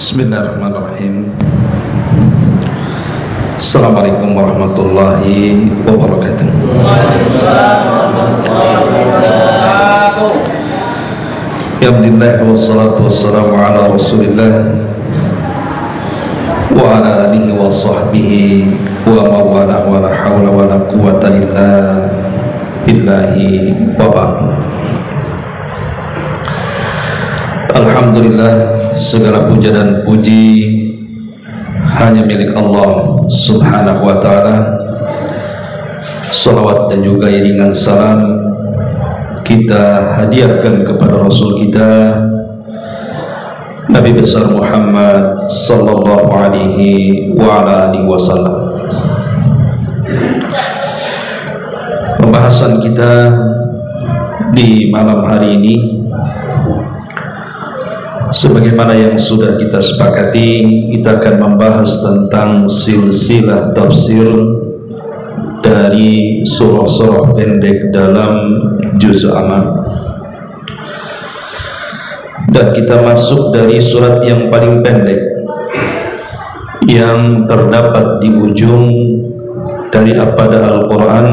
Bismillahirrahmanirrahim. Assalamualaikum warahmatullahi wabarakatuh. Alhamdulillah wassalatu wassalamu ala rasulillah wa ala alihi wa sahbihi wa mawala wa la hawla wa la quwata illa billahi wa ba'd. Alhamdulillah, segala puja dan puji hanya milik Allah subhanahu wa ta'ala. Salawat dan juga iringan salam kita hadiahkan kepada Rasul kita Nabi besar Muhammad sallallahu alaihi wa ala alihi wasallam. Pembahasan kita di malam hari ini, sebagaimana yang sudah kita sepakati, kita akan membahas tentang silsilah tafsir dari surah-surah pendek dalam juz Amma. Dan kita masuk dari surat yang paling pendek yang terdapat di ujung dari Al-Quran,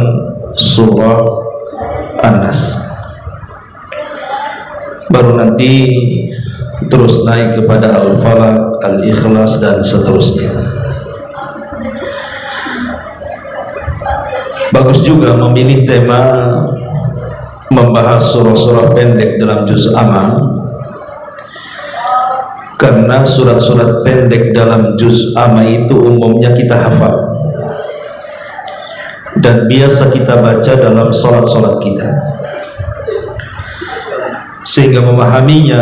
surah An-Nas. Baru nanti terus naik kepada Al-Falaq, Al-Ikhlas dan seterusnya. Bagus juga memilih tema membahas surah-surah pendek dalam juz Amma, karena surat-surat pendek dalam juz Amma itu umumnya kita hafal dan biasa kita baca dalam sholat-sholat kita, sehingga memahaminya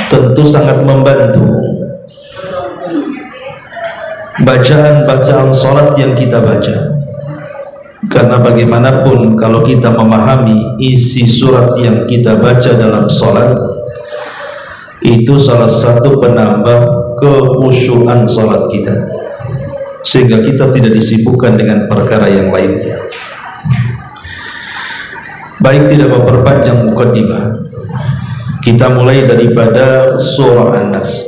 tentu sangat membantu bacaan-bacaan sholat yang kita baca. Karena bagaimanapun kalau kita memahami isi surat yang kita baca dalam sholat, itu salah satu penambah kekhusyuan sholat kita, sehingga kita tidak disibukkan dengan perkara yang lainnya. Baik, tidak memperpanjang mukaddimah, kita mulai daripada surah An-Nas.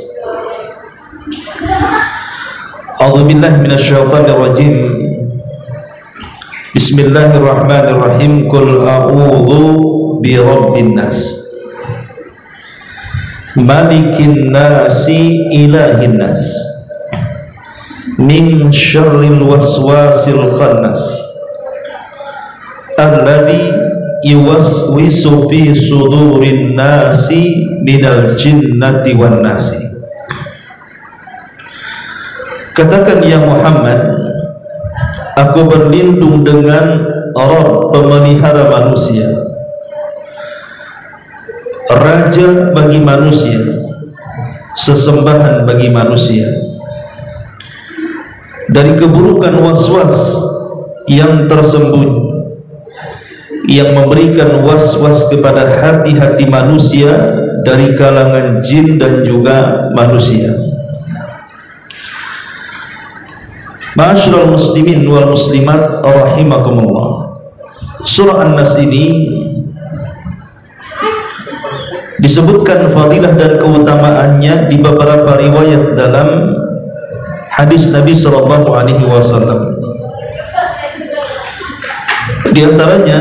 A'udzubillahi minasyaitonir rajim. Bismillahirrahmanirrahim. Qul a'udzu birabbin nas, malikin nasi, ilahin nas, min syarril waswasil khannas, alladzi yuwaswisu fi sudurin nasi minal jinnati wan nasi. Katakan ya Muhammad, aku berlindung dengan Rabb, pemelihara manusia, raja bagi manusia, sesembahan bagi manusia, dari keburukan waswas yang tersembunyi, yang memberikan was-was kepada hati-hati manusia dari kalangan jin dan juga manusia. Ma'asyiral muslimin wal muslimat rahimakumullah. Surah An-Nas ini disebutkan fadilah dan keutamaannya di beberapa riwayat dalam hadis Nabi sallallahu alaihi wasallam. Di antaranya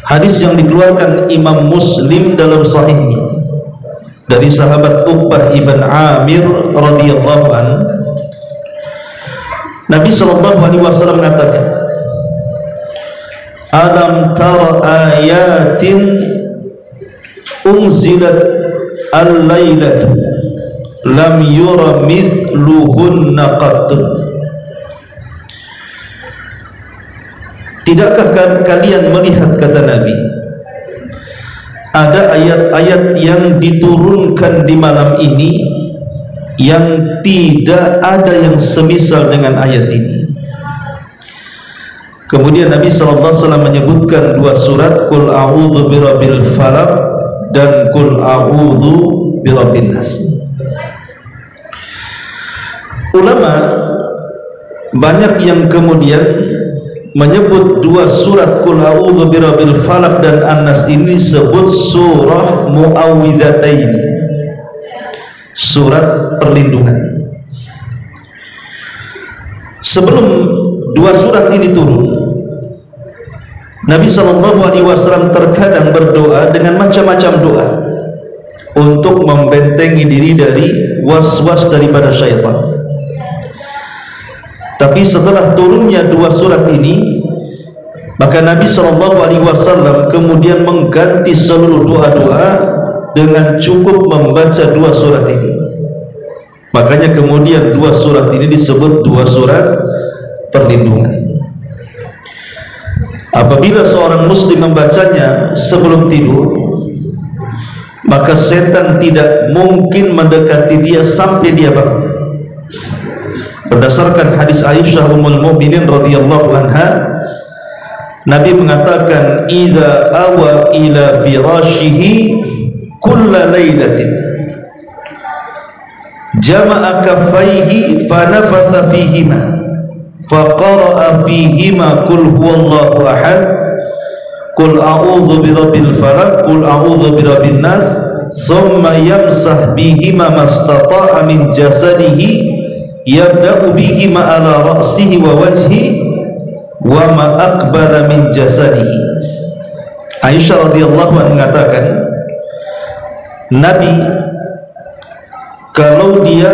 hadis yang dikeluarkan Imam Muslim dalam sahihnya dari sahabat Uqbah ibn Amir radhiyallahu an, Nabi sallallahu alaihi wasallam mengatakan, alam tara ayatin unzilat al-lailatu lam yura mithluhunna qattun. Tidakkah kalian melihat, kata Nabi, ada ayat-ayat yang diturunkan di malam ini yang tidak ada yang semisal dengan ayat ini. Kemudian Nabi SAW menyebutkan dua surat, Qul a'udzu birabbil falaq dan Qul a'udzu birabbin nas. Ulama banyak yang kemudian menyebut dua surat Qul a'udzu birabbil falaq dan An-Nas ini disebut surah Mu'awwidhataini. surat perlindungan. Sebelum dua surat ini turun, Nabi SAW terkadang berdoa dengan macam-macam doa untuk membentengi diri dari was-was daripada syaitan. Tapi setelah turunnya dua surat ini, maka Nabi SAW kemudian mengganti seluruh doa-doa dengan cukup membaca dua surat ini. Makanya kemudian dua surat ini disebut dua surat perlindungan. Apabila seorang muslim membacanya sebelum tidur, maka setan tidak mungkin mendekati dia sampai dia bangun. Berdasarkan hadis Aisyah Ummul Mukminin radhiyallahu anha, Nabi mengatakan, "Idza awa ila firashihi kulla lailatin jama'a kaffaihi fa nafatha fihima faqara'a fihima qul huwallahu ahad, qul a'udzu birabbil falaq, qul a'udzu birabbin nas, thumma yamsah bihima mastata'a min jasadihi yabda'u bihima ala ra'sihi wa wajhi wa ma aqbala min jasadihi." Aisyah radhiyallahu anha mengatakan, Nabi kalau dia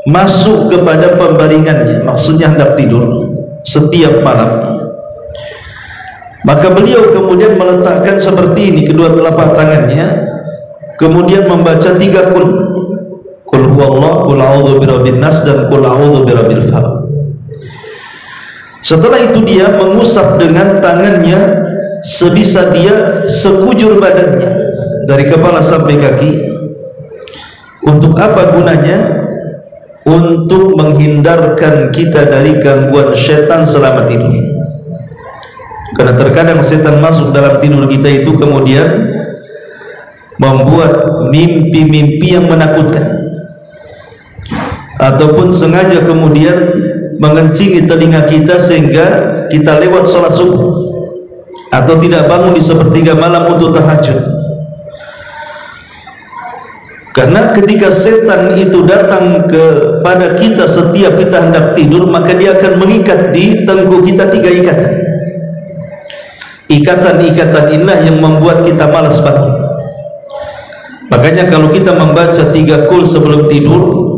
masuk kepada pembaringannya, maksudnya hendak tidur setiap malam, maka beliau kemudian meletakkan seperti ini kedua telapak tangannya, kemudian membaca 3 qul huwallahu, qul a'udzu birabbin nas, dan qul a'udzu birabbil falaq. Setelah itu dia mengusap dengan tangannya sebisa dia sekujur badannya dari kepala sampai kaki. Untuk apa gunanya? Untuk menghindarkan kita dari gangguan setan selama tidur. Karena terkadang setan masuk dalam tidur kita itu kemudian membuat mimpi-mimpi yang menakutkan, ataupun sengaja kemudian mengencingi telinga kita sehingga kita lewat sholat subuh atau tidak bangun di sepertiga malam untuk tahajud. Karena ketika setan itu datang kepada kita setiap kita hendak tidur, maka dia akan mengikat di tengkuk kita 3 ikatan. Ikatan-ikatan inilah yang membuat kita malas bangun. Makanya kalau kita membaca 3 qul sebelum tidur,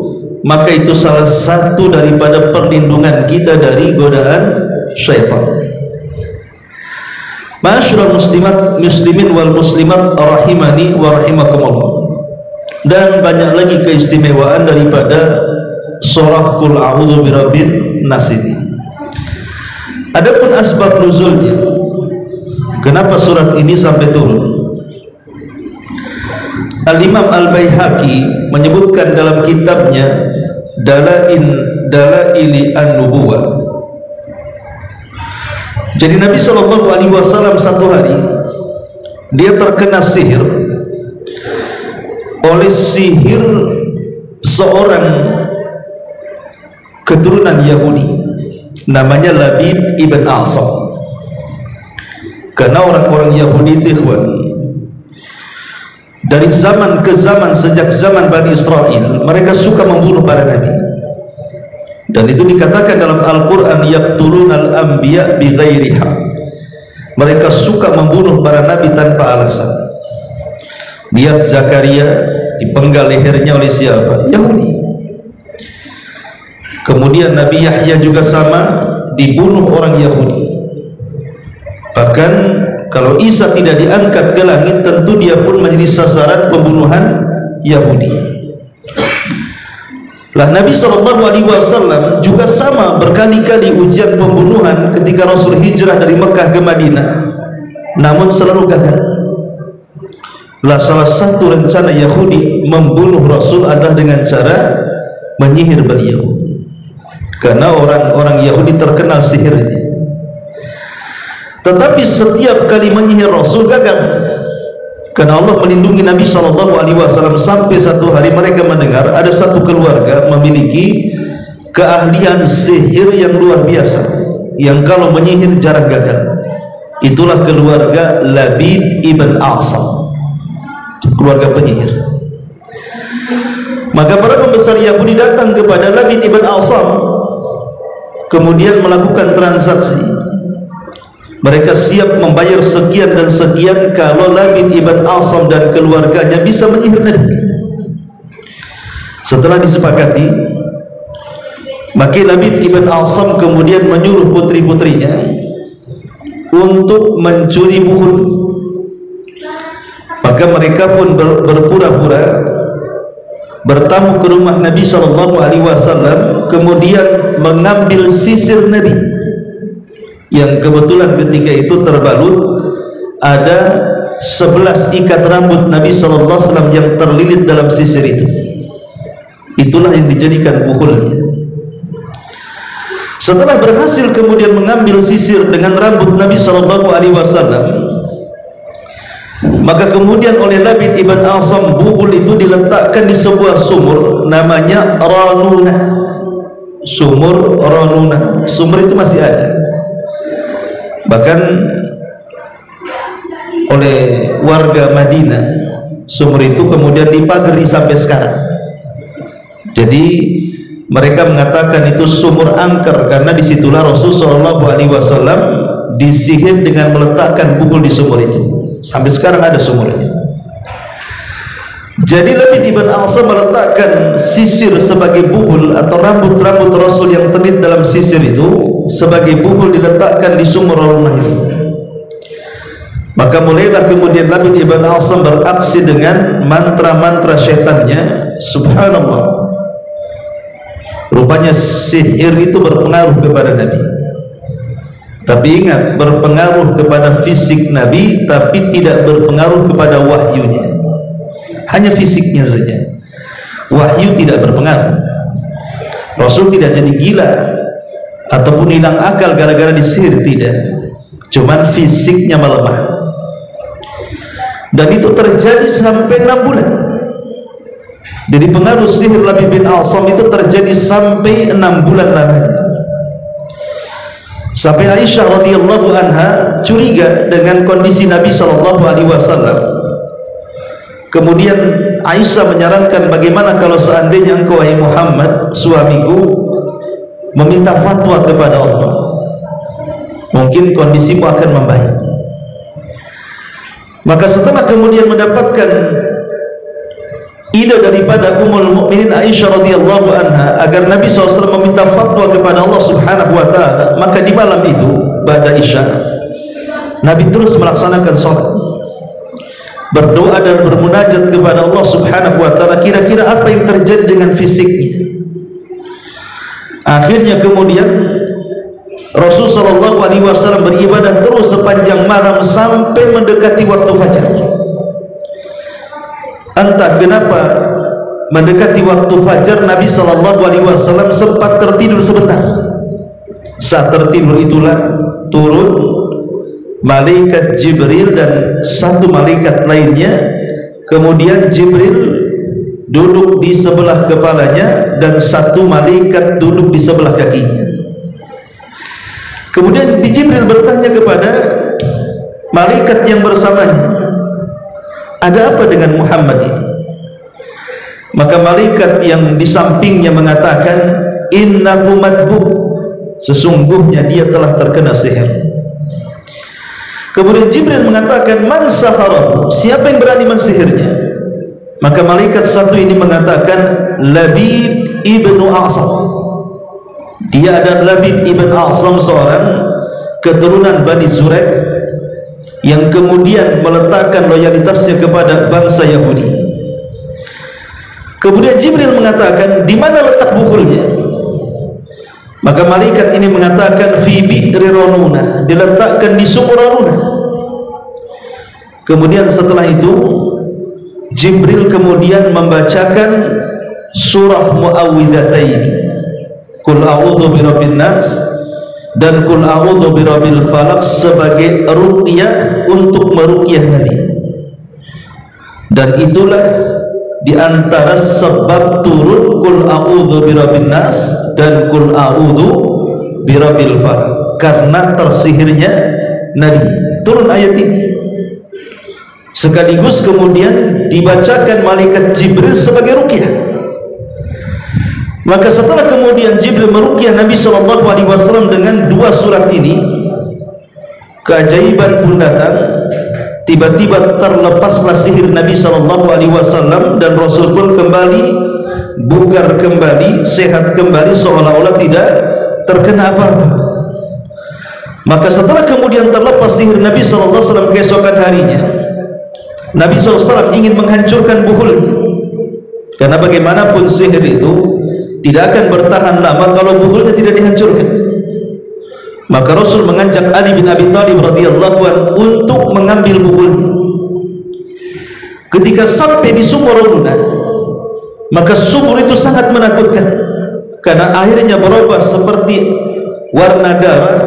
maka itu salah satu daripada perlindungan kita dari godaan syaitan. Ma'asyiral muslimin wal muslimat rahimani wa rahimakumullah. Dan banyak lagi keistimewaan daripada surah Qul A'udzu Birabbin Nas ini. Adapun asbab nuzulnya, kenapa surat ini sampai turun? Al-Imam Al-Baihaqi menyebutkan dalam kitabnya Dalaili An-Nubuwah. Jadi Nabi SAW satu hari dia terkena sihir oleh sihir seorang keturunan Yahudi namanya Labid ibn A'sam. Karena orang-orang Yahudi itu dari zaman ke zaman, sejak zaman Bani Israel, mereka suka membunuh para nabi. Dan itu dikatakan dalam Al-Quran, yaqtulunal anbiya bighairi haq. Mereka suka membunuh para nabi tanpa alasan. Lihat Zakaria dipenggal lehernya oleh siapa? Yahudi. Kemudian Nabi Yahya juga sama, dibunuh orang Yahudi. Bahkan kalau Isa tidak diangkat ke langit, tentu dia pun menjadi sasaran pembunuhan Yahudi. Lah Nabi SAW juga sama, berkali-kali ujian pembunuhan ketika Rasul hijrah dari Mekah ke Madinah, namun selalu gagal. Lah salah satu rencana Yahudi membunuh Rasul adalah dengan cara menyihir beliau, karena orang-orang Yahudi terkenal sihirnya. Tetapi setiap kali menyihir Rasul gagal, karena Allah melindungi Nabi SAW sampai satu hari mereka mendengar ada satu keluarga memiliki keahlian sihir yang luar biasa, yang kalau menyihir jarang gagal. Itulah keluarga Labid ibn A'sam, keluarga penyihir. Maka para pembesar Yahudi datang kepada Labid ibn Asam, kemudian melakukan transaksi. Mereka siap membayar sekian dan sekian kalau Labid ibn Asam dan keluarganya bisa menyihir Nabi. Setelah disepakati, maka Labid ibn Asam kemudian menyuruh putri-putrinya untuk mencuri buhul. Maka mereka pun berpura-pura bertamu ke rumah Nabi SAW, kemudian mengambil sisir Nabi yang kebetulan ketika itu terbalut ada 11 ikat rambut Nabi SAW yang terlilit dalam sisir itu. Itulah yang dijadikan buhulnya. Setelah berhasil kemudian mengambil sisir dengan rambut Nabi SAW, maka kemudian oleh Labid ibn Asam buhul itu diletakkan di sebuah sumur namanya Ranunah. Sumur Ranunah. Sumur itu masih ada, bahkan oleh warga Madinah. Sumur itu kemudian dipagari sampai sekarang. Jadi mereka mengatakan itu sumur angker karena disitulah Rasulullah SAW disihir dengan meletakkan buhul di sumur itu. Sampai sekarang ada sumurnya. Jadi Labid ibn Asam meletakkan sisir sebagai buhul atau rambut-rambut Rasul yang terlilit dalam sisir itu sebagai buhul diletakkan di sumur Ranunah itu. Maka mulailah kemudian Labid ibn Asam beraksi dengan mantra-mantra syaitannya. Subhanallah, rupanya sihir itu berpengaruh kepada Nabi. Tapi ingat, berpengaruh kepada fisik Nabi, tapi tidak berpengaruh kepada wahyunya. Hanya fisiknya saja. Wahyu tidak berpengaruh. Rasul tidak jadi gila ataupun hilang akal gara-gara disihir, tidak. Cuman fisiknya melemah. Dan itu terjadi sampai 6 bulan. Jadi pengaruh sihir Labid bin Asam itu terjadi sampai 6 bulan lamanya. Sampai Aisyah radhiyallahu anha curiga dengan kondisi Nabi SAW. Kemudian Aisyah menyarankan, bagaimana kalau seandainya engkau wahai Muhammad suamiku meminta fatwa kepada Allah, mungkin kondisimu akan membaik. Maka setelah kemudian mendapatkan ide daripada Ummul Mukminin Aisyah radhiyallahu anha agar Nabi SAW meminta fatwa kepada Allah Subhanahu wa taala, maka di malam itu ba'da Isya Nabi terus melaksanakan salat, berdoa dan bermunajat kepada Allah Subhanahu wa taala, kira-kira apa yang terjadi dengan fisiknya. Akhirnya kemudian Rasul sallallahu alaihi wasallam beribadah terus sepanjang malam sampai mendekati waktu fajar. Entah kenapa mendekati waktu fajar Nabi SAW sempat tertidur sebentar. Saat tertidur itulah turun malaikat Jibril dan satu malaikat lainnya. Kemudian Jibril duduk di sebelah kepalanya dan satu malaikat duduk di sebelah kakinya. Kemudian Jibril bertanya kepada malaikat yang bersamanya, ada apa dengan Muhammad ini? Maka malaikat yang di sampingnya mengatakan, innahu madbub, sesungguhnya dia telah terkena sihir. Kemudian Jibril mengatakan, man saharahu, siapa yang berani mensihirnya? Maka malaikat satu ini mengatakan, Labid ibnu Asam. Dia adalah Labid ibn Asam, seorang keturunan Bani Zuraik yang kemudian meletakkan loyalitasnya kepada bangsa Yahudi. Kemudian Jibril mengatakan, di mana letak buhulnya? Maka malaikat ini mengatakan, fi bi'ri Ranunah, diletakkan di sumur Ranunah. Kemudian setelah itu Jibril kemudian membacakan surah Muawwidhataini, Qul a'udzu birabbin nas dan Qul a'udzu birabbil falaq, sebagai ruqyah untuk meruqyah Nabi. Dan itulah diantara sebab turun Qul a'udzu birabbin nas dan Qul a'udzu birabbil falaq, karena tersihirnya Nabi. Turun ayat ini sekaligus kemudian dibacakan malaikat Jibril sebagai ruqyah. Maka setelah kemudian Jibril meruqyah Nabi SAW dengan dua surat ini, keajaiban pun datang. Tiba-tiba terlepaslah sihir Nabi SAW dan Rasul pun kembali bugar kembali, sehat kembali, seolah-olah tidak terkena apa-apa. Maka setelah kemudian terlepas sihir Nabi SAW, keesokan harinya Nabi SAW ingin menghancurkan buhulnya, karena bagaimanapun sihir itu tidak akan bertahan lama kalau buhulnya tidak dihancurkan. Maka Rasul mengajak Ali bin Abi Thalib radhiyallahu anhu untuk mengambil buhulnya. Ketika sampai di sumur Raunan, maka sumur itu sangat menakutkan, karena airnya berubah seperti warna darah,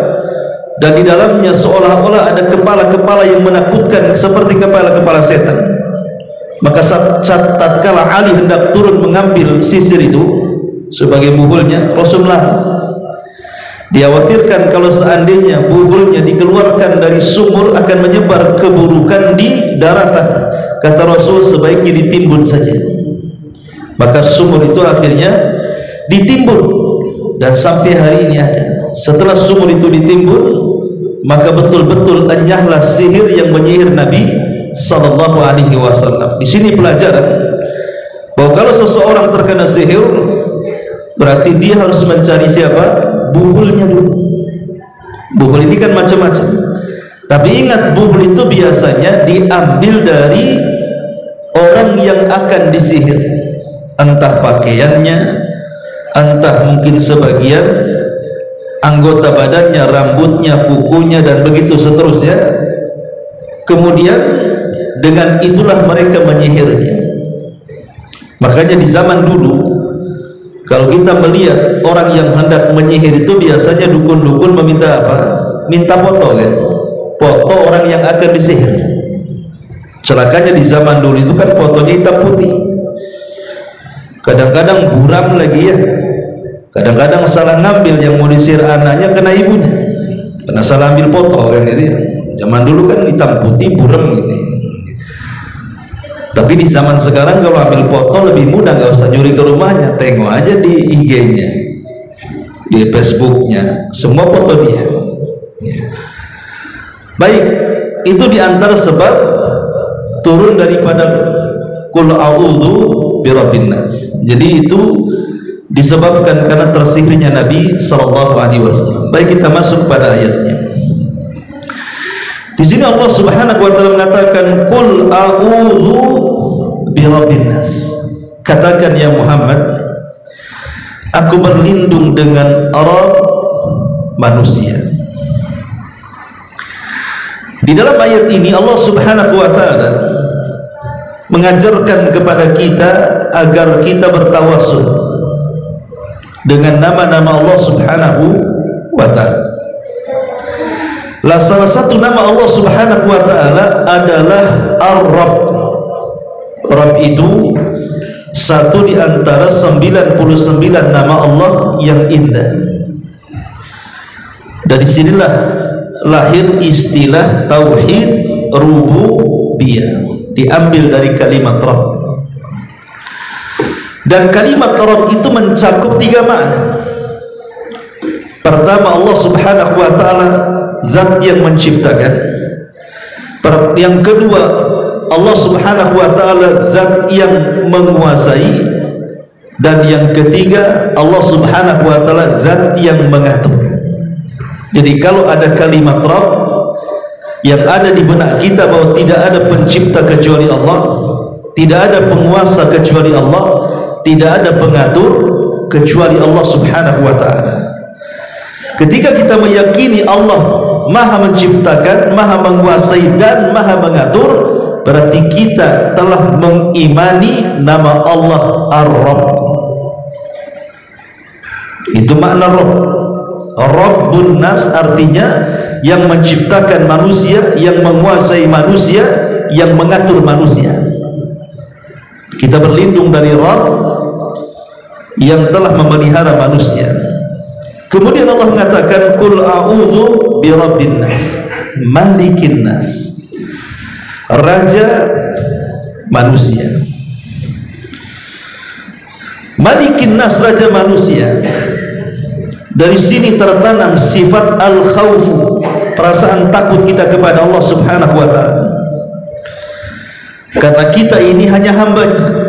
dan di dalamnya seolah-olah ada kepala-kepala yang menakutkan seperti kepala-kepala setan. Maka saat tatkala Ali hendak turun mengambil sisir itu sebagai buhulnya, Rasul larang. Dikhawatirkan kalau seandainya buhulnya dikeluarkan dari sumur akan menyebar keburukan di daratan. Kata Rasul, sebaiknya ditimbun saja. Maka sumur itu akhirnya ditimbun, dan sampai hari ini ada. Setelah sumur itu ditimbun, maka betul-betul enyahlah sihir yang menyihir Nabi SAW. Di sini pelajaran bahwa kalau seseorang terkena sihir, berarti dia harus mencari siapa? Buhulnya dulu. Buhul ini kan macam-macam, tapi ingat, buhul itu biasanya diambil dari orang yang akan disihir, entah pakaiannya, entah mungkin sebagian anggota badannya, rambutnya, kukunya, dan begitu seterusnya. Kemudian dengan itulah mereka menyihirnya. Makanya di zaman dulu, kalau kita melihat orang yang hendak menyihir itu, biasanya dukun-dukun meminta apa? Minta foto, kan? Foto orang yang akan disihir. Celakanya di zaman dulu itu kan fotonya hitam putih, kadang-kadang buram lagi ya, kadang-kadang salah ngambil, yang mau disihir anaknya kena ibunya, karena salah ambil foto, kan itu ya. Zaman dulu kan hitam putih buram gitu. Tapi di zaman sekarang kalau ambil foto lebih mudah, nggak usah nyuri ke rumahnya, tengok aja di IG-nya, di Facebook-nya, semua foto dia. Baik, itu diantara sebab turun daripada Qul a'udzu birabbin nas. Jadi itu disebabkan karena tersihirnya Nabi SAW. Baik, kita masuk pada ayatnya. Di sini Allah Subhanahu wa taala mengatakan, Qul a'udzu birabbin nas. Katakan ya Muhammad, aku berlindung dengan Rabb manusia. Di dalam ayat ini Allah Subhanahu wa taala mengajarkan kepada kita agar kita bertawassul dengan nama-nama Allah Subhanahu wa taala. Salah satu nama Allah Subhanahu wa taala adalah Ar-Rabb. Rabb itu satu di antara 99 nama Allah yang indah. Dari sinilah lahir istilah tauhid rububiyah, diambil dari kalimat Rabb. Dan kalimat Rabb itu mencakup 3 makna. Pertama, Allah Subhanahu wa taala zat yang menciptakan. Yang kedua, Allah Subhanahu wa taala zat yang menguasai. Dan yang ketiga, Allah Subhanahu wa taala zat yang mengatur. Jadi kalau ada kalimat Rabb, yang ada di benak kita bahwa tidak ada pencipta kecuali Allah, tidak ada penguasa kecuali Allah, tidak ada pengatur kecuali Allah Subhanahu wa taala. Ketika kita meyakini Allah Maha menciptakan, Maha menguasai, dan Maha mengatur, berarti kita telah mengimani nama Allah Ar-Rabb. Itu makna Rabb. Rabbun nas artinya yang menciptakan manusia, yang menguasai manusia, yang mengatur manusia. Kita berlindung dari Rabb yang telah memelihara manusia. Kemudian Allah mengatakan, Qul a'udzu birabbin nas, malikin nas, raja manusia. Malikin nas, raja manusia. Dari sini tertanam sifat al-khawfu, perasaan takut kita kepada Allah subhanahu wa ta'ala, karena kita ini hanya hambanya.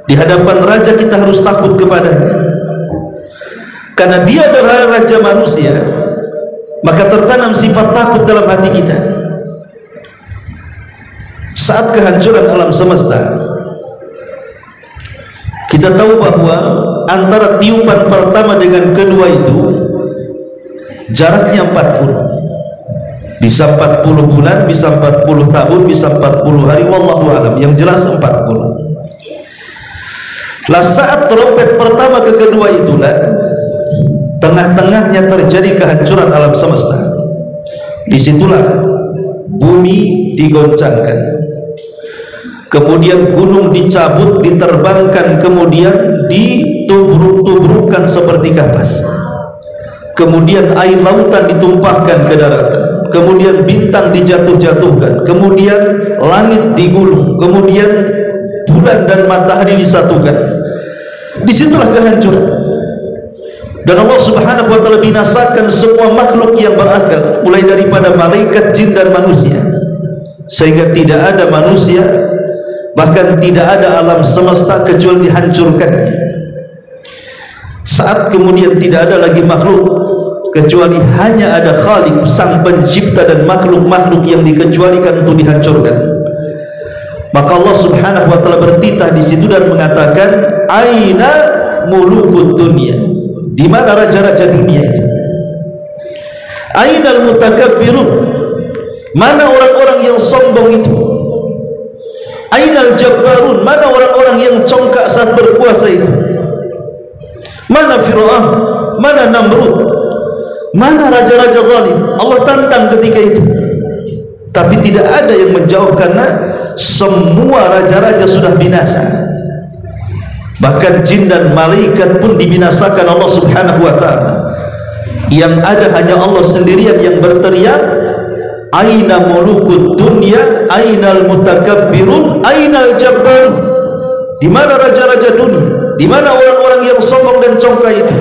Di hadapan raja kita harus takut kepadanya, karena dia adalah raja manusia. Maka tertanam sifat takut dalam hati kita. Saat kehancuran alam semesta, kita tahu bahwa antara tiupan pertama dengan kedua itu jaraknya 40. Bisa 40 bulan, bisa 40 tahun, bisa 40 hari, wallahu alam. Yang jelas 40. Lah saat trompet pertama ke kedua itulah tengah-tengahnya terjadi kehancuran alam semesta. Disitulah bumi digoncangkan, kemudian gunung dicabut, diterbangkan, kemudian ditubruk-tubrukkan seperti kapas, kemudian air lautan ditumpahkan ke daratan, kemudian bintang dijatuh-jatuhkan, kemudian langit digulung, kemudian bulan dan matahari disatukan. Disitulah kehancuran. Dan Allah subhanahu wa ta'ala binasakan semua makhluk yang berakal, mulai daripada malaikat, jin dan manusia, sehingga tidak ada manusia, bahkan tidak ada alam semesta kecuali dihancurkannya. Saat kemudian tidak ada lagi makhluk kecuali hanya ada Khalik, sang pencipta, dan makhluk-makhluk yang dikecualikan untuk dihancurkan, maka Allah subhanahu wa ta'ala bertitah di situ dan mengatakan, aina mulukud dunia, di mana raja-raja dunia itu? Ainal mutakabbirun, mana orang-orang yang sombong itu? Ainal jabbarun, mana orang-orang yang congkak saat berkuasa itu? Mana Fir'aun, mana Namrud, mana raja-raja zalim? Allah tantang ketika itu, tapi tidak ada yang menjawab karena semua raja-raja sudah binasa. Bahkan jin dan malaikat pun dibinasakan Allah subhanahu wa ta'ala. Yang ada hanya Allah sendirian yang berteriak, aina mulukud dunya, ainal mutakabbirun, ainal jabbarun. Di mana raja-raja dunia? Di mana orang-orang yang sombong dan congkak itu?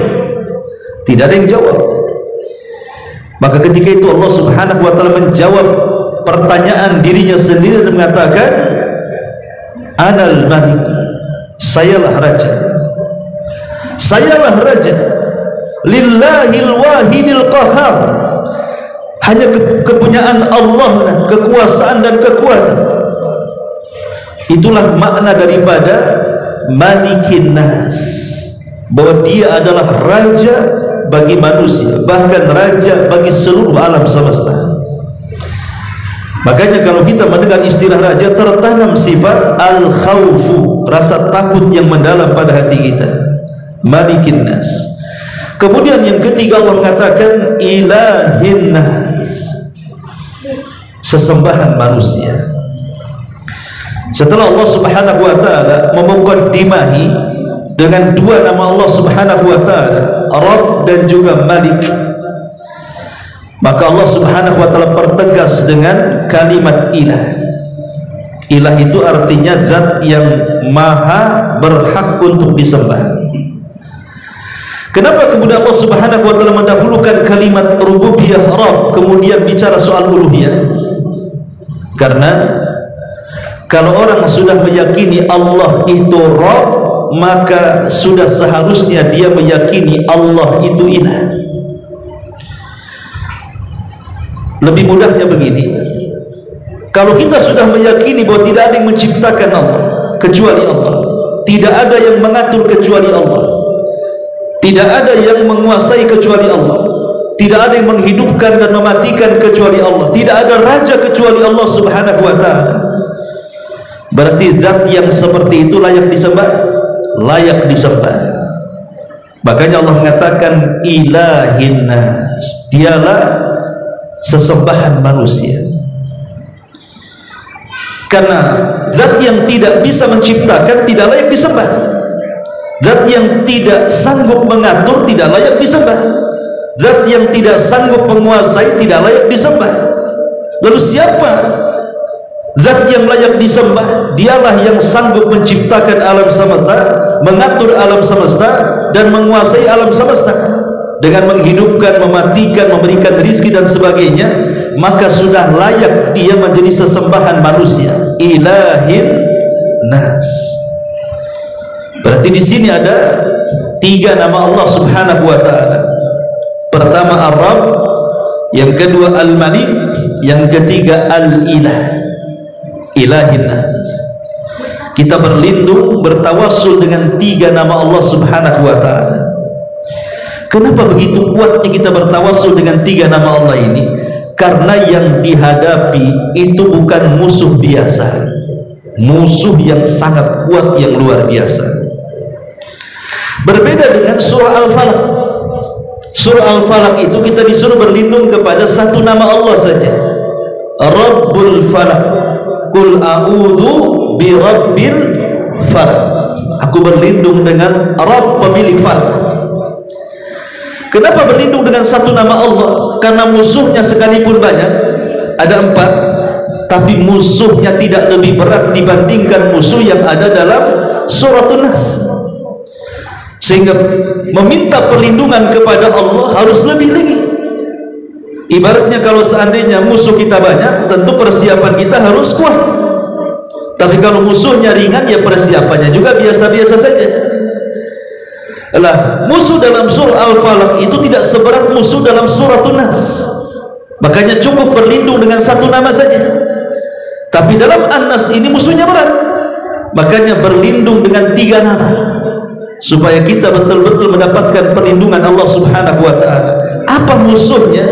Tidak ada yang jawab. Maka ketika itu Allah subhanahu wa ta'ala menjawab pertanyaan dirinya sendiri dan mengatakan, anal malik, sayalah raja, sayalah raja, lillahil wahidil qahar, hanya kepunyaan Allah lah kekuasaan dan kekuatan. Itulah makna daripada malikin nas, bahwa dia adalah raja bagi manusia, bahkan raja bagi seluruh alam semesta. Makanya kalau kita mendengar istilah raja, tertanam sifat al-khawfu, rasa takut yang mendalam pada hati kita. Malikin nas. Kemudian yang ketiga Allah mengatakan ilahin nas, sesembahan manusia. Setelah Allah subhanahu wa ta'ala memukaddimahi dengan dua nama Allah subhanahu wa ta'ala, Rabb dan juga Malik, maka Allah subhanahu wa ta'ala pertegas dengan kalimat ilah. Ilah itu artinya zat yang maha berhak untuk disembah. Kenapa kemudian Allah subhanahu wa ta'ala mendahulukan kalimat rububiyah Rabb kemudian bicara soal uluhiyah? Karena kalau orang sudah meyakini Allah itu Rabb, maka sudah seharusnya dia meyakini Allah itu ilah. Lebih mudahnya begini, kalau kita sudah meyakini bahwa tidak ada yang menciptakan Allah kecuali Allah, tidak ada yang mengatur kecuali Allah, tidak ada yang menguasai kecuali Allah, tidak ada yang menghidupkan dan mematikan kecuali Allah, tidak ada raja kecuali Allah subhanahu wa ta'ala, berarti zat yang seperti itu layak disembah, layak disembah. Makanya Allah mengatakan ilahin nas, dialah sesembahan manusia. Karena zat yang tidak bisa menciptakan tidak layak disembah, zat yang tidak sanggup mengatur tidak layak disembah, zat yang tidak sanggup menguasai tidak layak disembah. Lalu siapa zat yang layak disembah. Dialah yang sanggup menciptakan alam semesta, mengatur alam semesta, dan menguasai alam semesta dengan menghidupkan, mematikan, memberikan rizki dan sebagainya. Maka sudah layak dia menjadi sesembahan manusia, ilahin nas. Berarti di sini ada 3 nama Allah Subhanahu wa taala. Pertama Ar-Rabb, yang kedua Al-Malik, yang ketiga Al-Ilah, ilahin nas. Kita berlindung, bertawassul dengan 3 nama Allah Subhanahu wa taala. Kenapa begitu kuatnya kita bertawassul dengan 3 nama Allah ini? Karena yang dihadapi itu bukan musuh biasa, musuh yang sangat kuat, yang luar biasa. Berbeda dengan surah Al-Falaq. Surah Al-Falaq itu kita disuruh berlindung kepada 1 nama Allah saja, Rabbul Falaq. Qul a'udzu bi rabbil falaq. Aku berlindung dengan Rabb, pemilik falak. Kenapa berlindung dengan 1 nama Allah? Karena musuhnya sekalipun banyak, ada 4, tapi musuhnya tidak lebih berat dibandingkan musuh yang ada dalam Suratun Nas. Sehingga meminta perlindungan kepada Allah harus lebih lagi. Ibaratnya kalau seandainya musuh kita banyak, tentu persiapan kita harus kuat. Tapi kalau musuhnya ringan, ya persiapannya juga biasa-biasa saja. Lah, musuh dalam surah Al-Falaq itu tidak seberat musuh dalam Suratun Nas. Makanya cukup berlindung dengan 1 nama saja. Tapi dalam An-Nas ini musuhnya berat. Makanya berlindung dengan 3 nama, supaya kita betul-betul mendapatkan perlindungan Allah Subhanahu wa taala. Apa musuhnya?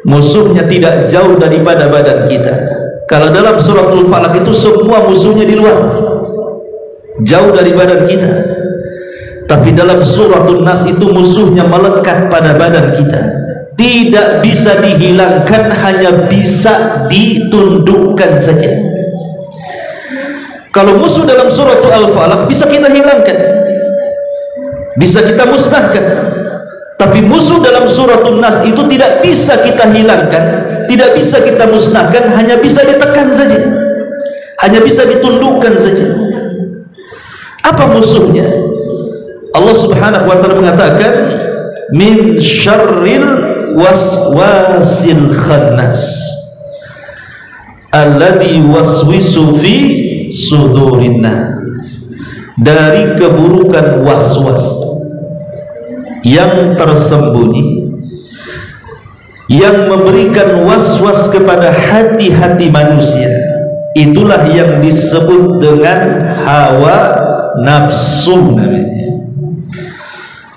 Musuhnya tidak jauh daripada badan kita. Kalau dalam Suratul Falaq itu semua musuhnya di luar, jauh dari badan kita. Tapi dalam Suratul Nas itu musuhnya melekat pada badan kita, tidak bisa dihilangkan, hanya bisa ditundukkan saja. Kalau musuh dalam Suratul Al-Falaq bisa kita hilangkan, bisa kita musnahkan. Tapi musuh dalam Suratul Nas itu tidak bisa kita hilangkan, tidak bisa kita musnahkan, hanya bisa ditekan saja, hanya bisa ditundukkan saja. Apa musuhnya? Allah Subhanahu wa taala mengatakan, min syarril waswasil khannas alladzi waswisu fi sudurin nas. Dari keburukan waswas yang tersembunyi, yang memberikan waswas kepada hati-hati manusia, itulah yang disebut dengan hawa nafsu namanya.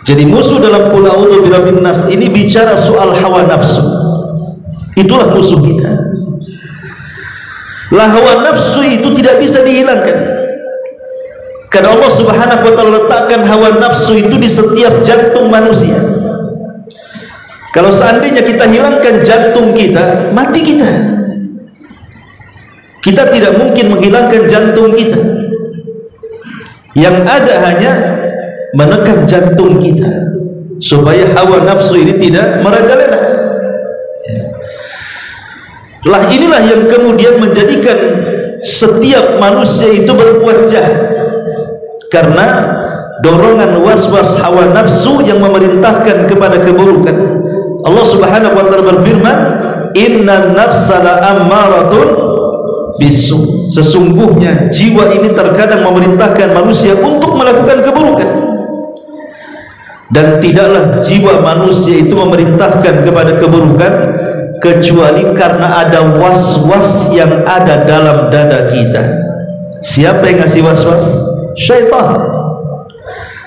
Jadi musuh dalam Qul a'udzu birabbin nas ini bicara soal hawa nafsu. Itulah musuh kita. Lah, hawa nafsu itu tidak bisa dihilangkan. Karena Allah Subhanahu wa taala letakkan hawa nafsu itu di setiap jantung manusia. Kalau seandainya kita hilangkan jantung kita, mati kita. Kita tidak mungkin menghilangkan jantung kita. Yang ada hanya menekan jantung kita supaya hawa nafsu ini tidak merajalela. Lah, inilah yang kemudian menjadikan setiap manusia itu berbuat jahat, karena dorongan waswas hawa nafsu yang memerintahkan kepada keburukan. Allah Subhanahu wa taala berfirman, innan nafsa la ammaratun bisu. Sesungguhnya jiwa ini terkadang memerintahkan manusia untuk melakukan keburukan. Dan tidaklah jiwa manusia itu memerintahkan kepada keburukan kecuali karena ada was-was yang ada dalam dada kita. Siapa yang ngasih was-was? Syaitan,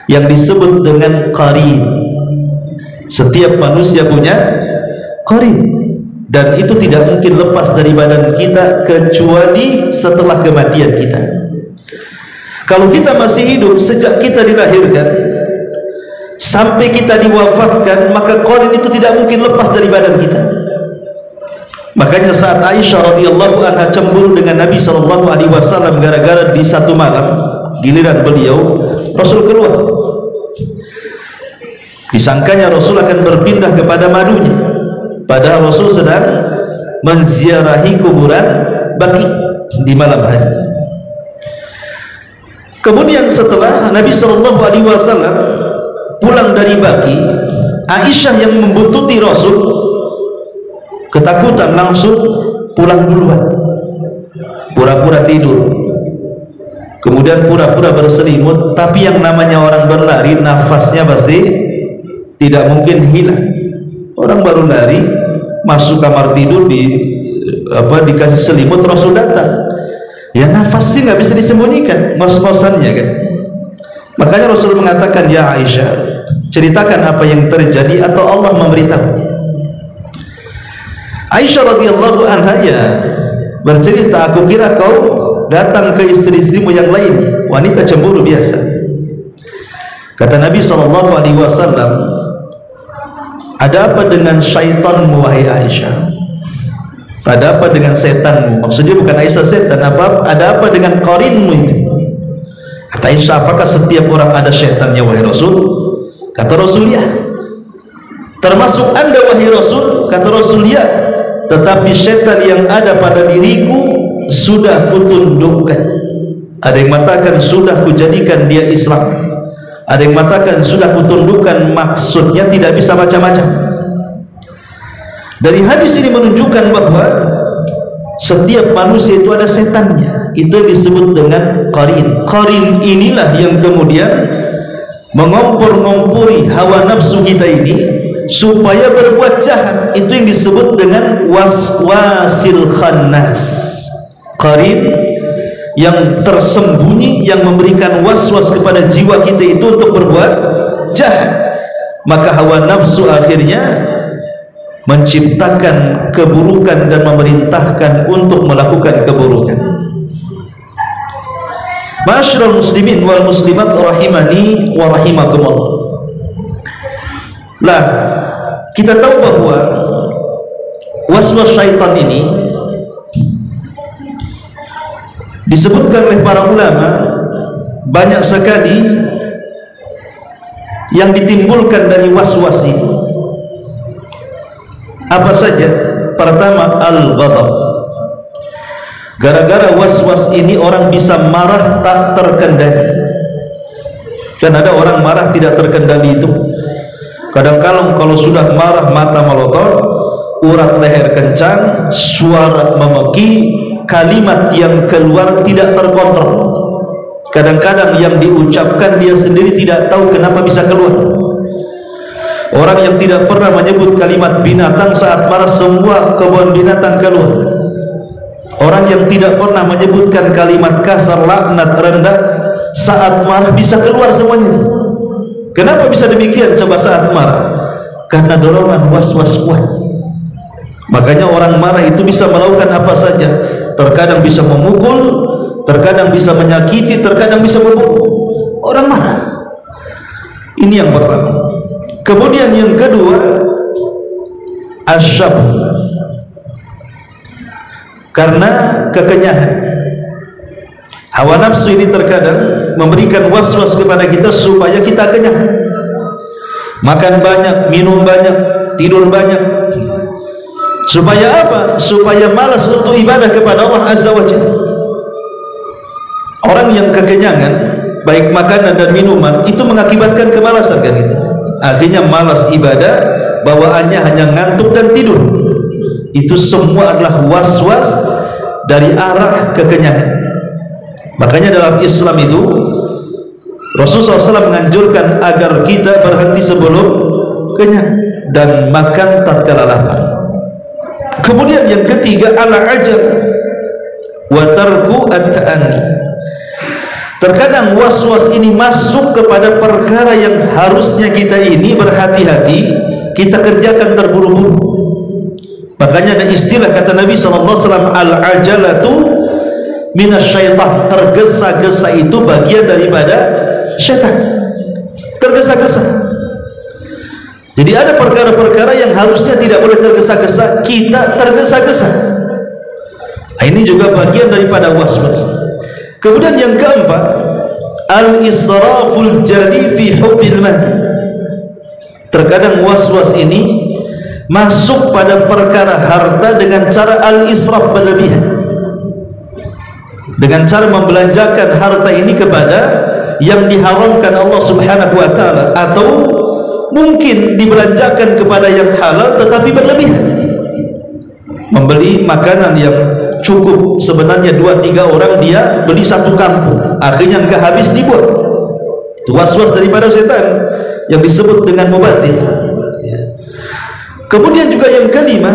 yang disebut dengan qarin. Setiap manusia punya qarin, dan itu tidak mungkin lepas dari badan kita kecuali setelah kematian kita. Kalau kita masih hidup, sejak kita dilahirkan sampai kita diwafatkan, maka qarin itu tidak mungkin lepas dari badan kita. Makanya saat Aisyah radhiyallahu anha cemburu dengan Nabi sallallahu alaihi wasallam gara-gara di satu malam giliran beliau, Rasul keluar. Disangkanya Rasul akan berpindah kepada madunya, padahal Rasul sedang menziarahi kuburan Baqi di malam hari. Kemudian setelah Nabi Shallallahu Alaihi Wasallam pulang dari Baqi, Aisyah yang membuntuti Rasul ketakutan langsung pulang duluan, pura-pura tidur, kemudian pura-pura berselimut. Tapi yang namanya orang berlari, nafasnya pasti tidak mungkin hilang. Orang baru lari masuk kamar tidur, dikasih selimut, Rasul datang, ya nafasnya nggak bisa disembunyikan, ngos-ngosannya kan. Makanya Rasul mengatakan, ya Aisyah, ceritakan apa yang terjadi atau Allah memberitahu. Aisyah radhiyallahu anha ya bercerita, aku kira kau datang ke istri-istrimu yang lainnya, wanita cemburu biasa. Kata Nabi Shallallahu Alaihi Wasallam, ada apa dengan syaitanmu wahai Aisyah? Ada apa dengan setanmu? Maksudnya bukan Aisyah setan, ada apa dengan qarinmu itu? Kata Aisyah, apakah setiap orang ada setannya wahai Rasul? Kata Rasul, ya. Termasuk anda wahai Rasul? Kata Rasul, ya. Tetapi setan yang ada pada diriku sudah kutundukkan. Ada yang mengatakan sudah kujadikan dia Islam, ada yang mengatakan sudah kutundukkan, maksudnya tidak bisa macam-macam. Dari hadis ini menunjukkan bahwa setiap manusia itu ada setannya. Itu yang disebut dengan qarin. Qarin inilah yang kemudian mengompor-ngompori hawa nafsu kita ini supaya berbuat jahat. Itu yang disebut dengan waswasil khannas. Qarin yang tersembunyi, yang memberikan waswas kepada jiwa kita itu untuk berbuat jahat. Maka hawa nafsu akhirnya menciptakan keburukan dan memerintahkan untuk melakukan keburukan. Ma'asyiral muslimin wal muslimat rahimani wa rahimakumullah. Lah, kita tahu bahwa waswas syaitan ini disebutkan oleh para ulama banyak sekali yang ditimbulkan dari waswas ini. Apa saja? Pertama, al-ghadab. Gara-gara waswas ini orang bisa marah tak terkendali. Kan ada orang marah tidak terkendali itu. Kadang-kadang kalau sudah marah mata melotot, urat leher kencang, suara memeki, kalimat yang keluar tidak terkontrol. Kadang-kadang yang diucapkan dia sendiri tidak tahu kenapa bisa keluar. Orang yang tidak pernah menyebut kalimat binatang saat marah, semua kebun binatang keluar. Orang yang tidak pernah menyebutkan kalimat kasar, laknat, rendah saat marah bisa keluar semuanya. Kenapa bisa demikian? Coba saat marah, karena dorongan was-was kuat. Makanya orang marah itu bisa melakukan apa saja. Terkadang bisa memukul, terkadang bisa menyakiti, terkadang bisa membunuh. Orang marah. Ini yang pertama. Kemudian yang kedua, asyab, karena kekenyangan. Hawa nafsu ini terkadang memberikan waswas kepada kita supaya kita kenyang. Makan banyak, minum banyak, tidur banyak. Supaya apa? Supaya malas untuk ibadah kepada Allah Azza wa Jalla. Orang yang kekenyangan, baik makanan dan minuman, itu mengakibatkan kemalasan kan itu. Akhirnya malas ibadah, bawaannya hanya ngantuk dan tidur. Itu semua adalah was-was dari arah kekenyangan. Makanya dalam Islam itu Rasulullah SAW menganjurkan agar kita berhenti sebelum kenyang dan makan tatkala lapar. Kemudian yang ketiga, al-ajal wa tarku at-ta'anni. Terkadang was-was ini masuk kepada perkara yang harusnya kita ini berhati-hati, kita kerjakan terburu-buru. Makanya ada istilah kata Nabi SAW, al-ajalatu minasyaitan. Tergesa-gesa itu bagian daripada syaitan. Tergesa-gesa. Jadi ada perkara-perkara yang harusnya tidak boleh tergesa-gesa, kita tergesa-gesa. Nah, ini juga bagian daripada was-was. Kemudian yang keempat, al-israful jali fi hubbil mali. Terkadang was-was ini masuk pada perkara harta dengan cara al-israf, berlebihan. dengan cara membelanjakan harta ini kepada yang diharamkan Allah Subhanahu wa taala, atau mungkin dibelanjakan kepada yang halal tetapi berlebihan. Membeli makanan yang cukup sebenarnya 2-3 orang, dia beli satu kampung, akhirnya enggak habis dibuat. Itu was-was daripada setan yang disebut dengan mubatir. Kemudian juga yang kelima,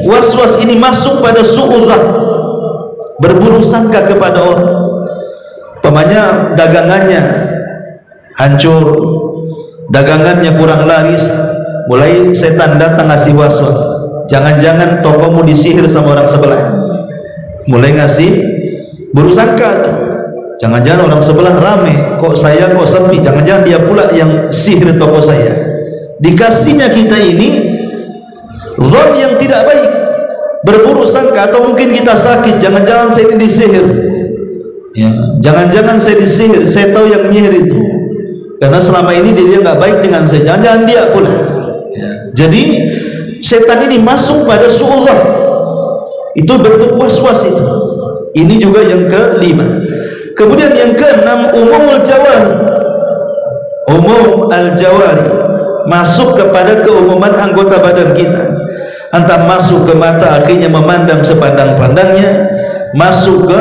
was-was ini masuk pada su'udzan, berburuk sangka kepada orang. Pemanya dagangannya hancur, dagangannya kurang laris, mulai setan datang ngasih was-was. Jangan-jangan tokomu disihir sama orang sebelah. Mulai ngasih buruk sangka tuh. Jangan-jangan orang sebelah rame, kok saya kok sepi. Jangan-jangan dia pula yang sihir toko saya. Dikasihnya kita ini zon yang tidak baik, berburuk sangka, atau mungkin kita sakit. Jangan-jangan saya ini disihir. Ya, jangan-jangan saya disihir. Saya tahu yang nyihir itu, karena selama ini dia nggak baik dengan saya. Jangan-jangan dia pula. Ya. Jadi setan ini masuk pada su'udzan, itu bentuk was-was itu. Ini juga yang kelima. Kemudian yang keenam, umumul jawari. Umum al-jawari masuk kepada keumuman anggota badan kita. Entah masuk ke mata, akhirnya memandang sepandang-pandangnya, masuk ke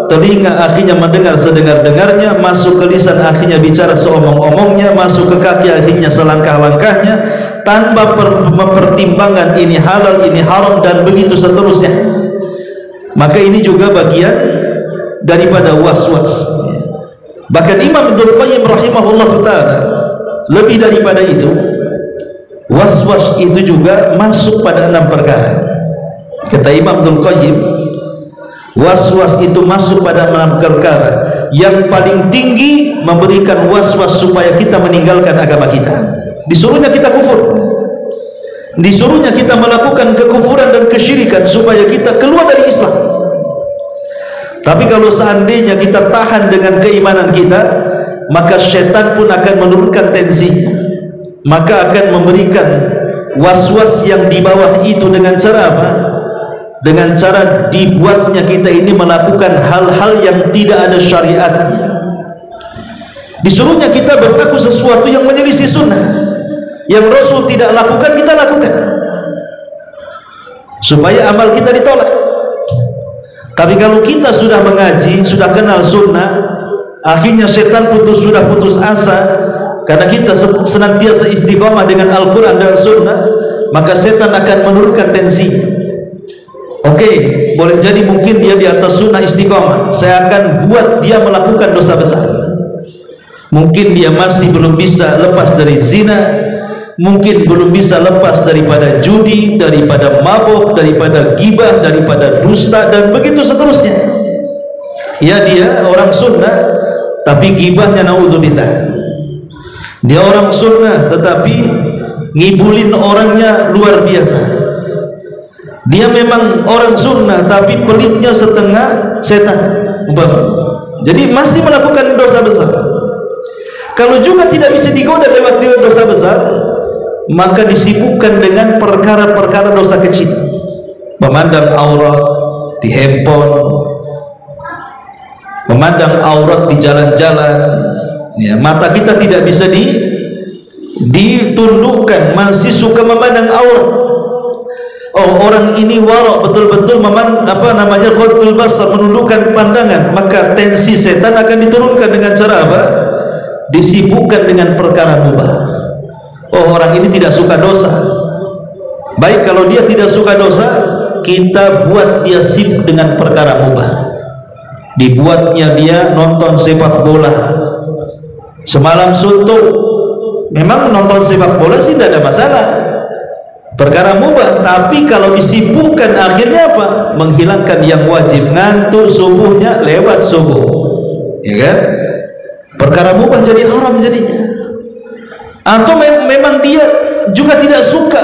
telinga, akhirnya mendengar sedengar-dengarnya, masuk ke lisan, akhirnya bicara seomong-omongnya, masuk ke kaki, akhirnya selangkah-langkahnya, tanpa mempertimbangkan ini halal, ini haram, dan begitu seterusnya. Maka ini juga bagian daripada was-was. Bahkan Imam Ibnu Qayyim rahimahullah ta'ala lebih daripada itu, was-was itu juga masuk pada 6 perkara. Kata Imam Ibnu Qayyim, was-was itu masuk pada 6 perkara. Yang paling tinggi memberikan was-was supaya kita meninggalkan agama kita. Disuruhnya kita kufur, disuruhnya kita melakukan kekufuran dan kesyirikan supaya kita keluar dari Islam. Tapi kalau seandainya kita tahan dengan keimanan kita, maka syaitan pun akan menurunkan tensinya, maka akan memberikan was-was yang di bawah itu. Dengan cara apa? Dengan cara dibuatnya kita ini melakukan hal-hal yang tidak ada syariatnya. Disuruhnya kita berlaku sesuatu yang menyelisih sunnah, yang Rasul tidak lakukan, kita lakukan, supaya amal kita ditolak. Tapi kalau kita sudah mengaji, sudah kenal sunnah, akhirnya setan sudah putus asa, karena kita senantiasa istiqomah dengan Al-Quran dan sunnah, maka setan akan menurunkan tensinya. Oke, boleh jadi mungkin dia di atas sunnah istiqomah, saya akan buat dia melakukan dosa besar. Mungkin dia masih belum bisa lepas dari zina, mungkin belum bisa lepas daripada judi, daripada mabuk, daripada gibah, daripada dusta, dan begitu seterusnya. Ya, dia orang sunnah tapi gibahnya naudzubillah. Dia orang sunnah tetapi ngibulin orangnya luar biasa. Dia memang orang sunnah tapi pelitnya setengah setan. Jadi masih melakukan dosa besar. Kalau juga tidak bisa digoda lewat dosa besar, maka disibukkan dengan perkara-perkara dosa kecil. Memandang aurat di handphone, memandang aurat di jalan-jalan. Ya, mata kita tidak bisa ditundukkan, masih suka memandang aurat. Oh, orang ini warok betul-betul ghadul basar, menundukkan pandangan, maka tensi setan akan diturunkan dengan cara apa? Disibukkan dengan perkara mubah. Oh, orang ini tidak suka dosa. Baik, kalau dia tidak suka dosa, kita buat dia sibuk dengan perkara mubah. Dibuatnya dia nonton sepak bola semalam suntuk. Memang nonton sepak bola sih tidak ada masalah, perkara mubah. Tapi kalau disibukkan, akhirnya apa? Menghilangkan yang wajib, ngantuk subuhnya lewat subuh, ya kan? Perkara mubah jadi haram jadinya. Atau memang dia juga tidak suka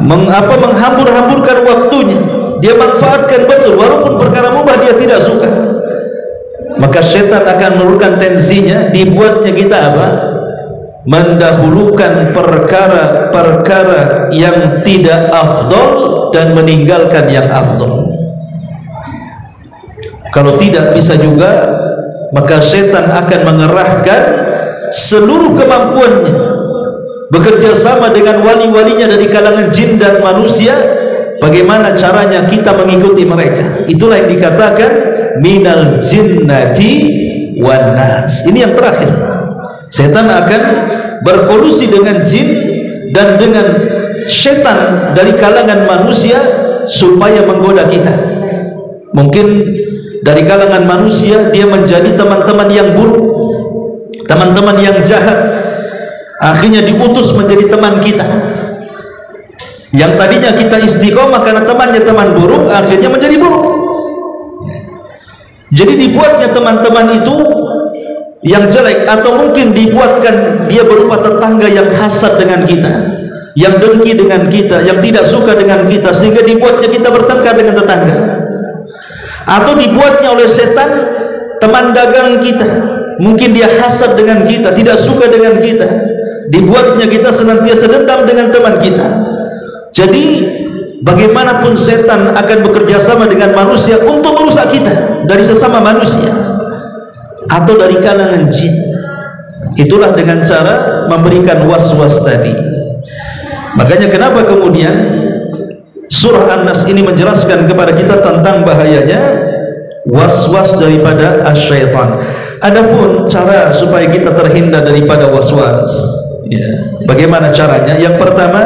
menghambur-hamburkan waktunya, dia manfaatkan betul walaupun perkara mubah dia tidak suka, maka setan akan menurunkan tensinya. Dibuatnya kita apa? Mendahulukan perkara-perkara yang tidak afdol dan meninggalkan yang afdol. Kalau tidak bisa juga, maka setan akan mengerahkan seluruh kemampuannya bekerja sama dengan wali-walinya dari kalangan jin dan manusia. Bagaimana caranya kita mengikuti mereka? Itulah yang dikatakan minal jinnati wan nas. Ini yang terakhir. Setan akan berkolusi dengan jin dan dengan setan dari kalangan manusia supaya menggoda kita. Mungkin dari kalangan manusia dia menjadi teman-teman yang buruk, teman-teman yang jahat, akhirnya diutus menjadi teman kita. Yang tadinya kita istiqomah karena temannya teman buruk, akhirnya menjadi buruk. Jadi dibuatnya teman-teman itu yang jelek, atau mungkin dibuatkan dia berupa tetangga yang hasad dengan kita, yang dengki dengan kita, yang tidak suka dengan kita, sehingga dibuatnya kita bertengkar dengan tetangga. Atau dibuatnya oleh setan teman dagang kita, mungkin dia hasad dengan kita, tidak suka dengan kita, dibuatnya kita senantiasa dendam dengan teman kita. Jadi bagaimanapun setan akan bekerja sama dengan manusia untuk merusak kita dari sesama manusia atau dari kalangan jin. Itulah dengan cara memberikan was-was tadi. Makanya kenapa kemudian surah An-Nas ini menjelaskan kepada kita tentang bahayanya was-was daripada asyaitan. Adapun cara supaya kita terhindar daripada was-was, ya, bagaimana caranya? Yang pertama,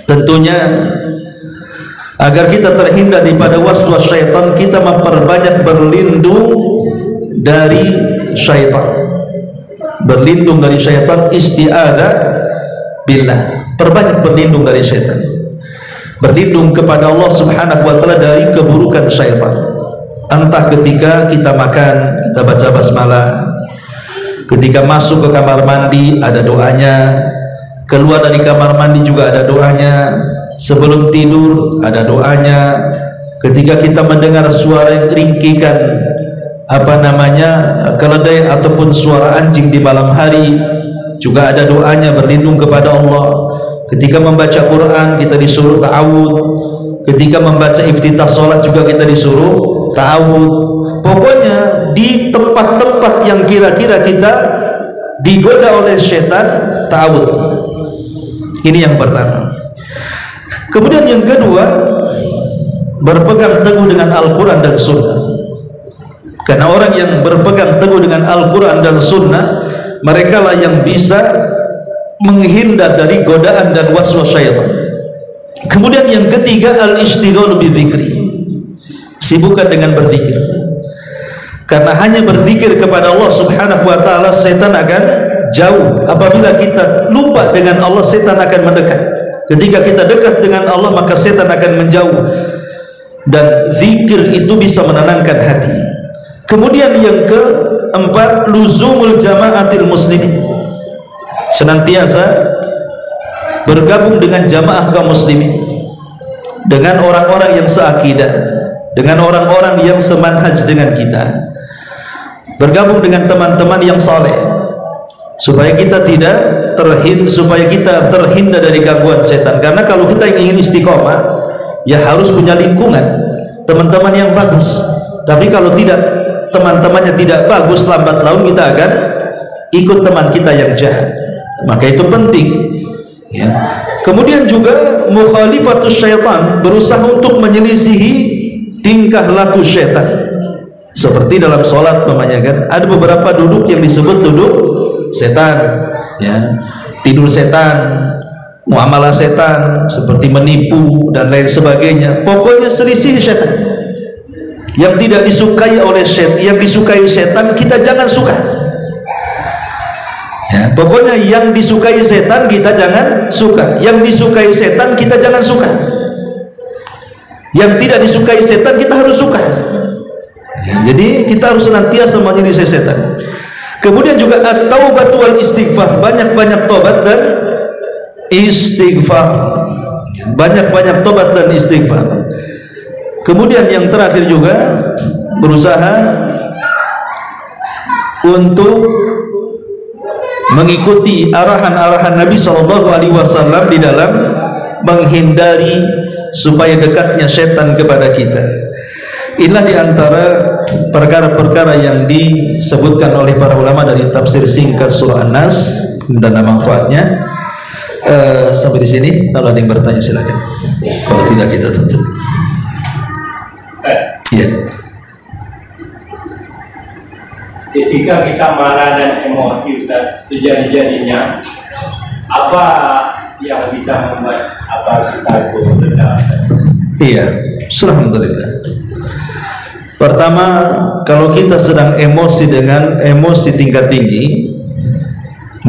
tentunya agar kita terhindar daripada was-was syaitan, kita memperbanyak berlindung dari syaitan. Berlindung dari syaitan, isti'adzah billah. Perbanyak berlindung dari syaitan. Berlindung kepada Allah Subhanahu wa taala dari keburukan syaitan. Entah ketika kita makan, kita baca basmalah. Ketika masuk ke kamar mandi ada doanya. Keluar dari kamar mandi juga ada doanya. Sebelum tidur ada doanya. Ketika kita mendengar suara ringkikan keledai ataupun suara anjing di malam hari, juga ada doanya berlindung kepada Allah. Ketika membaca Quran kita disuruh ta'awud. Ketika membaca iftitah salat juga kita disuruh ta'awud. Pokoknya di tempat-tempat yang kira-kira kita digoda oleh setan, ta'awud. Ini yang pertama. Kemudian yang kedua, berpegang teguh dengan Al-Quran dan Sunnah. Karena orang yang berpegang teguh dengan Al-Quran dan Sunnah, mereka lah yang bisa menghindar dari godaan dan waswas syaitan. Kemudian yang ketiga, al-ishtighalu bidzikri. Sibukkan dengan berzikir. Karena hanya berzikir kepada Allah Subhanahu wa taala, setan akan jauh. Apabila kita lupa dengan Allah, setan akan mendekat. Ketika kita dekat dengan Allah, maka setan akan menjauh. Dan zikir itu bisa menenangkan hati. Kemudian yang keempat, luzumul jamaatil muslimin. Senantiasa bergabung dengan jamaah kaum muslimin, dengan orang-orang yang seakidah, dengan orang-orang yang semanhaj dengan kita, bergabung dengan teman-teman yang saleh, supaya kita terhindar dari gangguan setan. Karena kalau kita ingin istiqomah, ya harus punya lingkungan, teman-teman yang bagus. Tapi kalau tidak, teman-temannya tidak bagus, lambat laun kita akan ikut teman kita yang jahat. Maka itu penting, ya. Kemudian juga mukhalifatus syaitan, berusaha untuk menyelisihi tingkah laku syaitan. Seperti dalam sholat namanya kan, ada beberapa duduk yang disebut duduk setan, ya. Tidur setan, muamalah setan, seperti menipu dan lain sebagainya. Pokoknya selisih syaitan. Yang tidak disukai oleh setan, yang disukai setan kita jangan suka. Ya, pokoknya yang disukai setan kita jangan suka, yang disukai setan kita jangan suka, yang tidak disukai setan kita harus suka. Ya, jadi kita harus senantiasa menyelisih setan. Kemudian juga at-taubatu wal istighfar, banyak-banyak tobat dan istighfar, banyak-banyak tobat dan istighfar. Kemudian yang terakhir juga berusaha untuk mengikuti arahan-arahan Nabi SAW di dalam menghindari supaya dekatnya setan kepada kita. Inilah diantara perkara-perkara yang disebutkan oleh para ulama dari tafsir singkat surah An-Nas dan manfaatnya. Sampai di sini. Kalau ada yang bertanya silakan. Kalau tidak kita tutup. Iya. Ketika kita marah dan emosi, Ustaz, sejadi-jadinya, apa yang bisa membuat kita itu redam? Iya, alhamdulillah. Pertama, kalau kita sedang emosi dengan emosi tingkat tinggi,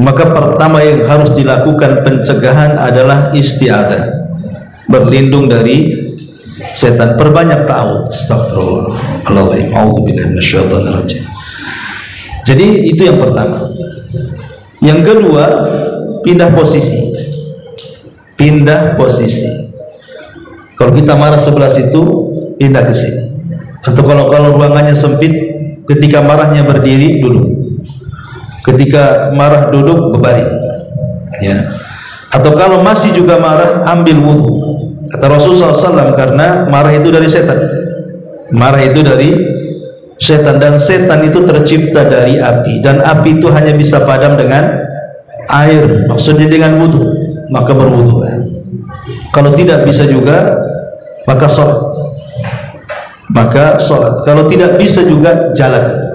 maka pertama yang harus dilakukan pencegahan adalah isti'adzah, berlindung dari setan. Perbanyak ta'awudz. Astagfirullahaladzim, a'udzubillahi minasyaitonir rajim. Jadi itu yang pertama. Yang kedua, pindah posisi. Pindah posisi. Kalau kita marah sebelah situ, pindah ke sini. Atau kalau ruangannya sempit, ketika marahnya berdiri, duduk. Ketika marah duduk, berbaring. Ya. Atau kalau masih juga marah, ambil wudhu. Kata Rasulullah SAW, karena marah itu dari setan. Marah itu dari setan, dan setan itu tercipta dari api, dan api itu hanya bisa padam dengan air, maksudnya dengan wudhu. Maka berwudhu. Kalau tidak bisa juga, maka sholat. Kalau tidak bisa juga, jalan.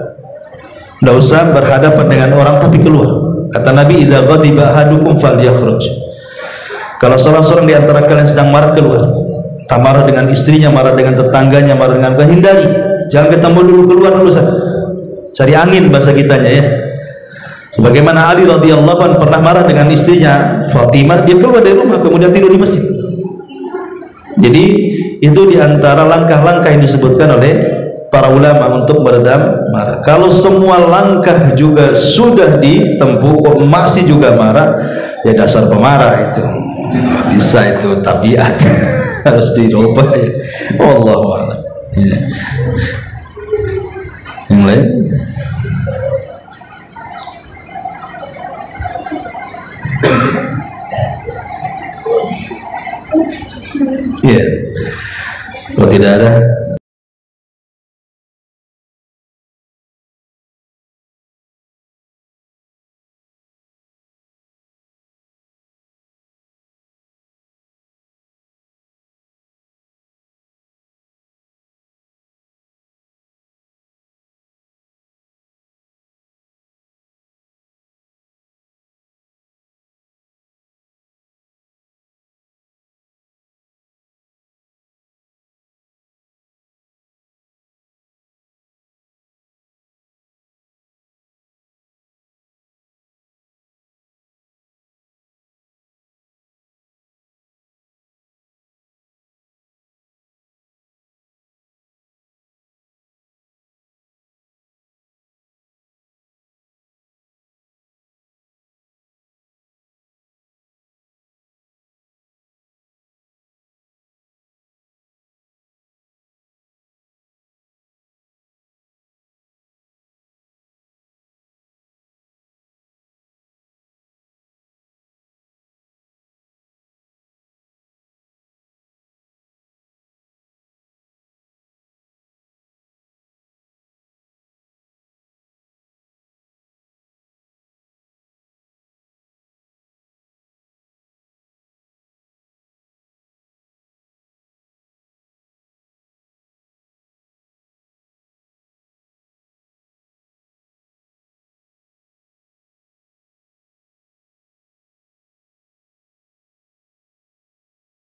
Tidak usah berhadapan dengan orang, tapi keluar. Kata Nabi, idza ghadiba ahadukum falyakhruj. Kalau salah seorang di antara kalian sedang marah, keluar. Tak marah dengan istrinya, marah dengan tetangganya, marah dengan hindari. Jangan ketemu dulu, keluar dulu sana. Cari angin bahasa kitanya ya. Bagaimana Ali radhiyallahu anhu pernah marah dengan istrinya Fatimah, dia keluar dari rumah kemudian tidur di masjid. Jadi itu diantara langkah-langkah yang disebutkan oleh para ulama untuk meredam marah. Kalau semua langkah juga sudah ditempuh kok masih juga marah, ya dasar pemarah itu. Bisa itu tabiat. Harus dirubah ya. Wallahu a'lam. Ya. Yang lain? Ya. Kalau tidak ada